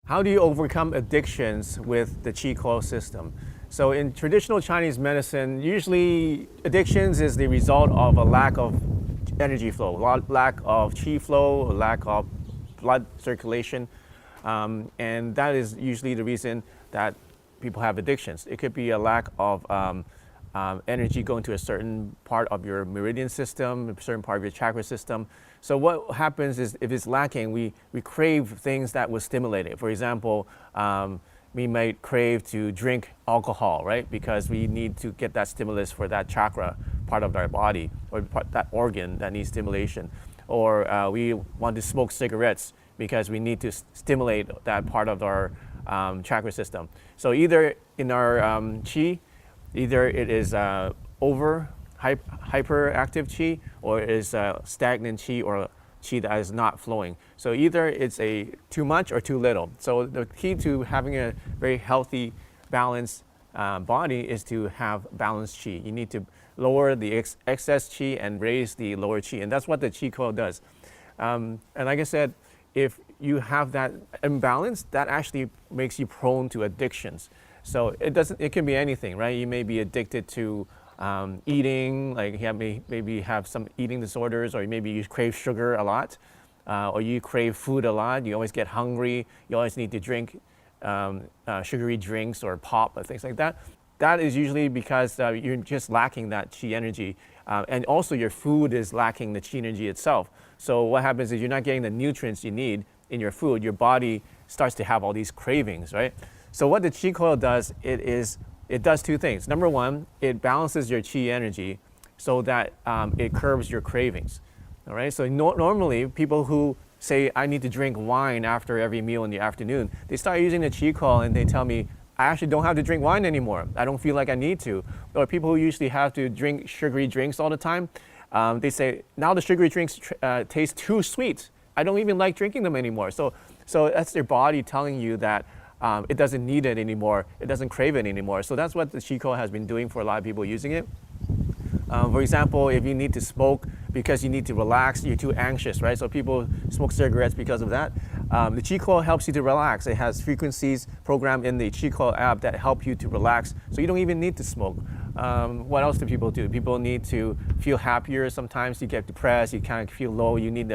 How do you overcome addictions with the Qi Coil system? So in traditional Chinese medicine, usually addictions is the result of a lack of energy flow, lack of Qi flow, a lack of blood circulation. And that is usually the reason that people have addictions. It could be a lack of energy going to a certain part of your meridian system, a certain part of your chakra system. So what happens is if it's lacking, we crave things that will stimulate it. For example, we might crave to drink alcohol, right? Because we need to get that stimulus for that chakra part of our body or that organ that needs stimulation. Or we want to smoke cigarettes because we need to stimulate that part of our chakra system. So either in our Qi, either it is hyperactive Qi, or it is stagnant Qi, or Qi that is not flowing. So either it's too much or too little. So the key to having a very healthy, balanced body is to have balanced Qi. You need to lower the excess Qi and raise the lower Qi, and that's what the Qi Coil does. And like I said, if you have that imbalance, that actually makes you prone to addictions. So it can be anything, right? You may be addicted to eating, like maybe have some eating disorders, or maybe you crave sugar a lot, or you crave food a lot. You always get hungry. You always need to drink sugary drinks or pop or things like that. That is usually because you're just lacking that Qi energy. And also your food is lacking the Qi energy itself. So what happens is you're not getting the nutrients you need in your food. Your body starts to have all these cravings, right? So what the Qi Coil does, it does two things. Number one, it balances your Qi energy so that it curbs your cravings. All right. So normally people who say I need to drink wine after every meal in the afternoon, they start using the Qi Coil and they tell me I actually don't have to drink wine anymore. I don't feel like I need to. Or people who usually have to drink sugary drinks all the time, they say now the sugary drinks taste too sweet. I don't even like drinking them anymore. So that's their body telling you that it doesn't need it anymore. It doesn't crave it anymore. So that's what the Qi Coil has been doing for a lot of people using it. For example, if you need to smoke because you need to relax, you're too anxious, right? So people smoke cigarettes because of that. The Qi Coil helps you to relax. It has frequencies programmed in the Qi Coil app that help you to relax, so you don't even need to smoke. What else do people do? People need to feel happier. Sometimes you get depressed, you kind of feel low, you need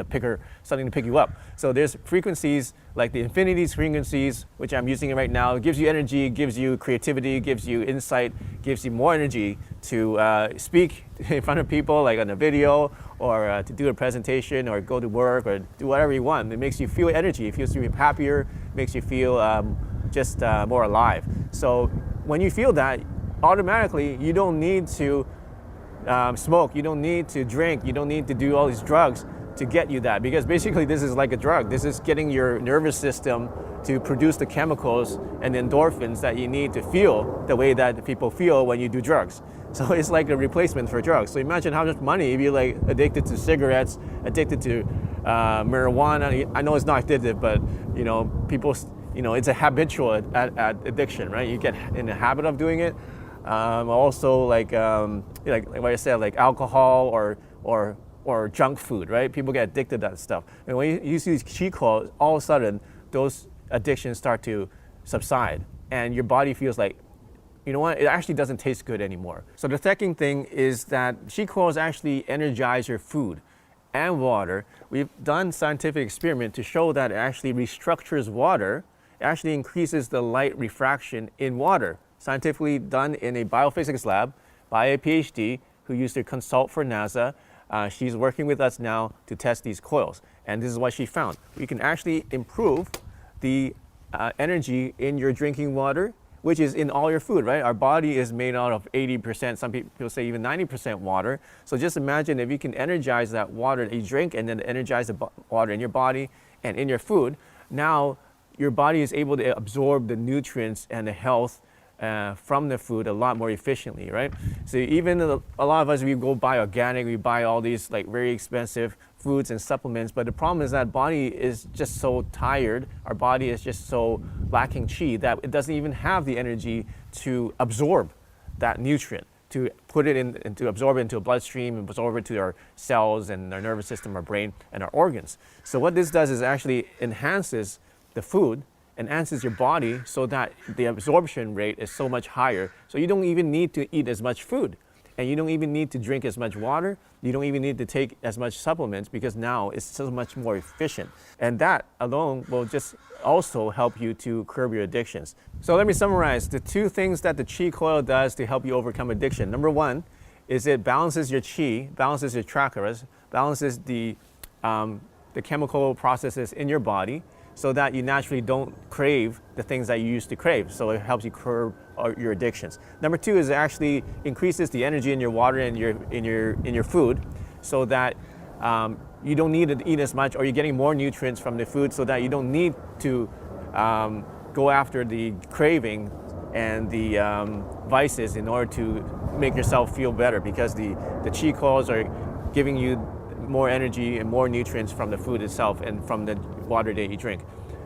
something to pick you up. So there's frequencies like the infinities frequencies, which I'm using right now. It gives you energy, gives you creativity, gives you insight, gives you more energy to speak in front of people, like on a video, or to do a presentation, or go to work, or do whatever you want. It makes you feel energy, it makes you happier, makes you feel just more alive. So when you feel that, automatically you don't need to smoke, you don't need to drink, you don't need to do all these drugs to get you that, because basically this is like a drug. This is getting your nervous system to produce the chemicals and endorphins that you need to feel the way that people feel when you do drugs. So it's like a replacement for drugs. So imagine how much money if you're like addicted to cigarettes, addicted to marijuana. I know it's not addictive, but people, it's a habitual addiction, right? You get in the habit of doing it. Also like what I said, like alcohol or junk food, right? People get addicted to that stuff. And when you use these Qi Coils, all of a sudden, those addictions start to subside. And your body feels like, you know what, it actually doesn't taste good anymore. So the second thing is that Qi Coils actually energize your food and water. We've done scientific experiment to show that it actually restructures water. It actually increases the light refraction in water. Scientifically done in a biophysics lab by a PhD who used to consult for NASA. She's working with us now to test these coils. And this is what she found. We can actually improve the energy in your drinking water, which is in all your food, right? Our body is made out of 80%, some people say even 90% water. So just imagine if you can energize that water that you drink and then energize the water in your body and in your food. Now your body is able to absorb the nutrients and the health from the food a lot more efficiently, right? So even a lot of us, we go buy organic, we buy all these like very expensive foods and supplements, but the problem is that body is just so tired, our body is just so lacking Qi that it doesn't even have the energy to absorb that nutrient, to put it in and to absorb it into a bloodstream and absorb it to our cells and our nervous system, our brain, and our organs. So what this does is actually enhances the food enhances your body so that the absorption rate is so much higher. So you don't even need to eat as much food. And you don't even need to drink as much water. You don't even need to take as much supplements because now it's so much more efficient. And that alone will just also help you to curb your addictions. So let me summarize the 2 things that the Qi Coil does to help you overcome addiction. Number 1 is it balances your Qi, balances your chakras, balances the chemical processes in your body so that you naturally don't crave the things that you used to crave. So it helps you curb your addictions. Number 2 is it actually increases the energy in your water and in your food so that you don't need to eat as much, or you're getting more nutrients from the food so that you don't need to go after the craving and the vices in order to make yourself feel better, because the Qi Coils are giving you more energy and more nutrients from the food itself and from the water that you drink.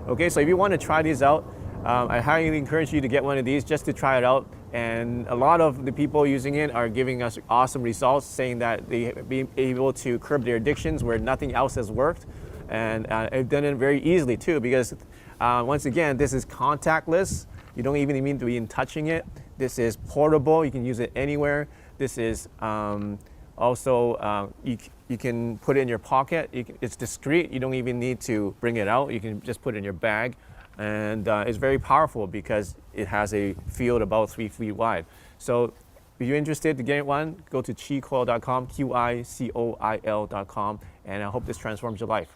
Okay, so if you want to try these out, I highly encourage you to get one of these just to try it out. And a lot of the people using it are giving us awesome results, saying that they've been able to curb their addictions where nothing else has worked. And they've done it very easily too, because once again, this is contactless. You don't even need to be touching it. This is portable. You can use it anywhere. This is also, you can put it in your pocket. It's discreet. You don't even need to bring it out. You can just put it in your bag. And it's very powerful because it has a field about 3 feet wide. So if you're interested to get one, go to qicoil.com, QICOIL.com, and I hope this transforms your life.